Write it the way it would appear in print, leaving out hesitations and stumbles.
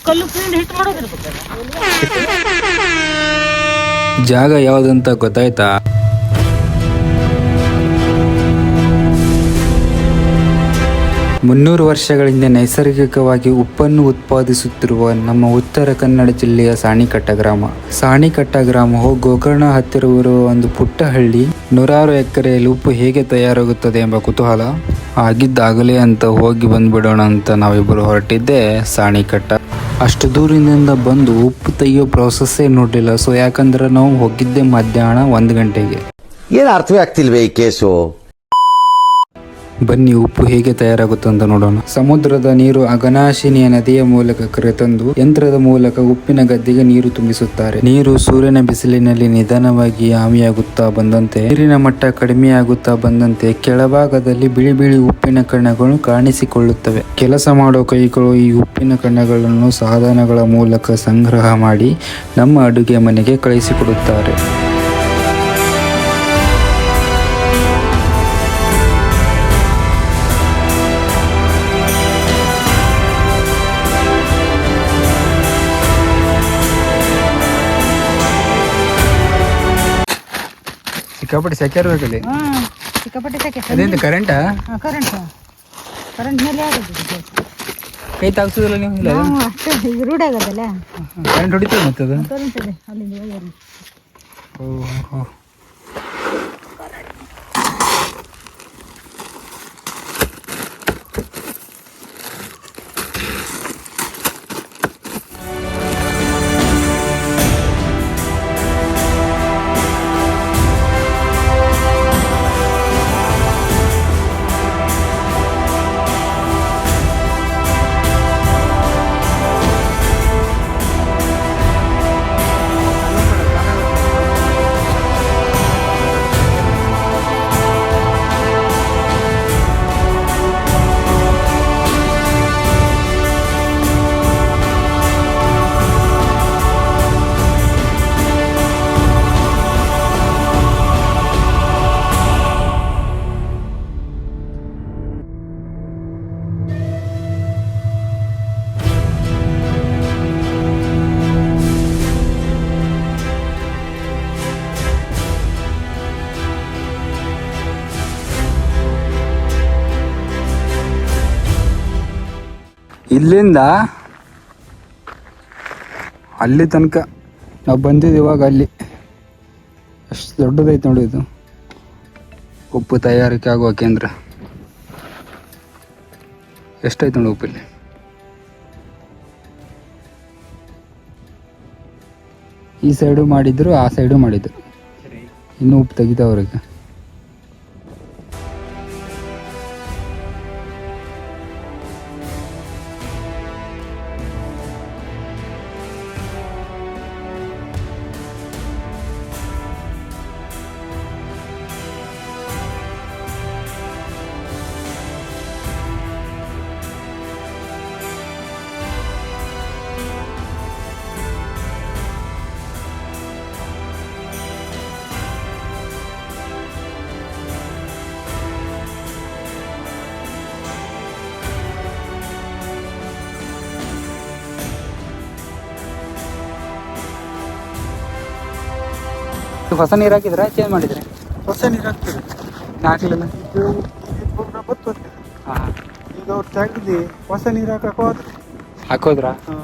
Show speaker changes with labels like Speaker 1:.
Speaker 1: ಕಲ್ಲು ಪಿಂಡ್ ಹಿಟ್ಟು ಮಾಡೋದಿರ್ಬೇಕು.
Speaker 2: ಜಾಗ ಯಾವ್ದಂತ ಗೊತ್ತಾಯ್ತಾ? ಮುನ್ನೂರು ವರ್ಷಗಳಿಂದ ನೈಸರ್ಗಿಕವಾಗಿ ಉಪ್ಪನ್ನು ಉತ್ಪಾದಿಸುತ್ತಿರುವ ನಮ್ಮ ಉತ್ತರ ಕನ್ನಡ ಜಿಲ್ಲೆಯ ಸಾಣಿಕಟ್ಟ ಗ್ರಾಮ. ಸಾಣಿಕಟ್ಟ ಗ್ರಾಮವು ಗೋಕರ್ಣ ಹತ್ತಿರವಿರುವ ಒಂದು ಪುಟ್ಟ ಹಳ್ಳಿ. 100 ಎಕರೆಯಲ್ಲಿ ಉಪ್ಪು ಹೇಗೆ ತಯಾರಾಗುತ್ತದೆ ಎಂಬ ಕುತೂಹಲ ಆಗಿದ್ದಾಗಲೇ ಅಂತ ಹೋಗಿ ಬಂದ್ಬಿಡೋಣ ಅಂತ ನಾವಿಬ್ಬರು ಹೊರಟಿದ್ದೆ ಸಾಣಿಕಟ್ಟ. ಅಷ್ಟು ದೂರದಿಂದ ಬಂದು ಉಪ್ಪು ತೆಗೆಯೋ ಪ್ರೋಸೆಸ್ಸೇ ನೋಡಲಿಲ್ಲ. ಸೊ ಯಾಕಂದ್ರೆ ನಾವು ಹೋಗಿದ್ದೆ ಮಧ್ಯಾಹ್ನ 1 ಗಂಟೆಗೆ.
Speaker 3: ಏನು ಅರ್ಥವೇ ಆಗ್ತಿಲ್ವೇ ಈ ಕೇಸು?
Speaker 2: ಬನ್ನಿ ಉಪ್ಪು ಹೇಗೆ ತಯಾರಾಗುತ್ತೆ ಅಂತ ನೋಡೋಣ. ಸಮುದ್ರದ ನೀರು ಅಘನಾಶಿನಿಯ ನದಿಯ ಮೂಲಕ ಕರೆತಂದು ಯಂತ್ರದ ಮೂಲಕ ಉಪ್ಪಿನ ಗದ್ದೆಗೆ ನೀರು ತುಂಬಿಸುತ್ತಾರೆ. ನೀರು ಸೂರ್ಯನ ಬಿಸಿಲಿನಲ್ಲಿ ನಿಧಾನವಾಗಿ ಆವಿಯಾಗುತ್ತಾ ಬಂದಂತೆ, ನೀರಿನ ಮಟ್ಟ ಕಡಿಮೆಯಾಗುತ್ತಾ ಬಂದಂತೆ ಕೆಳಭಾಗದಲ್ಲಿ ಬಿಳಿ ಬಿಳಿ ಉಪ್ಪಿನ ಕಣಗಳು ಕಾಣಿಸಿಕೊಳ್ಳುತ್ತವೆ. ಕೆಲಸ ಮಾಡೋ ಕೈಗಳು ಈ ಉಪ್ಪಿನ ಕಣಗಳನ್ನು ಸಾಧನಗಳ ಮೂಲಕ ಸಂಗ್ರಹ ಮಾಡಿ ನಮ್ಮ ಅಡುಗೆ ಮನೆಗೆ ಕಳಿಸಿಕೊಡುತ್ತಾರೆ. ಸಿಕ್ಕಾಪಟ್ಟೆ ಸೆಕೆ ಇರಬೇಕಲ್ಲಿ.
Speaker 1: ಸಿಕ್ಕಾಪಟ್ಟೆ ಸೆಕೆ.
Speaker 2: ಅದೇಂತ ಕರೆಂಟಾ?
Speaker 1: ಕರೆಂಟ್ ಮೇಲೆ ಆಗೋದು.
Speaker 2: ಕೈ ತಾಗಿಸೋದಿಲ್ಲ ನೀವು? ಇಲ್ಲ
Speaker 1: ಅಷ್ಟೇ ಈಗ ರೂಢ ಆಗೋದಲ್ಲ.
Speaker 2: ಕರೆಂಟ್ ಹೊಡಿತದೆ ಮತ್ತೆ ಅದು?
Speaker 1: ಕರೆಂಟ್ ಇದೆ ಅಲ್ಲಿಂದ.
Speaker 2: ಓಹೋ, ಇಲ್ಲಿಂದ ಅಲ್ಲಿ ತನಕ ನಾವು ಬಂದಿದ್ದು. ಇವಾಗ ಅಲ್ಲಿ ಅಷ್ಟು ದೊಡ್ಡದೈತೆ ನೋಡಿ ಇದು ಉಪ್ಪು ತಯಾರಿಕೆ ಆಗುವ ಕೇಂದ್ರ. ಎಷ್ಟೈತೆ ನೋಡಿ ಉಪ್ಪಲ್ಲಿ. ಈ ಸೈಡು ಮಾಡಿದ್ರು, ಆ ಸೈಡು ಮಾಡಿದ್ರು. ಇನ್ನೂ ಉಪ್ಪು ತೆಗಿತಾವ್ರಿಗೆ. ಹೊಸ ನೀರು ಹಾಕಿದ್ರೆ ಚೇಂಜ್ ಮಾಡಿದ್ರೆ?
Speaker 4: ಹೊಸ ನೀರು ಹಾಕ್ತಾರೆ.
Speaker 2: ಹಾಕ್ಲಿಲ್ಲ.
Speaker 4: ಇದು ಬರ್ತದೆ.
Speaker 2: ಹಾಂ,
Speaker 4: ಈಗ ಅವ್ರು ತೆಗ್ದು ಹೊಸ ನೀರು ಹಾಕೋದು.
Speaker 2: ಹಾಕೋದ್ರಾ?
Speaker 4: ಹಾಂ.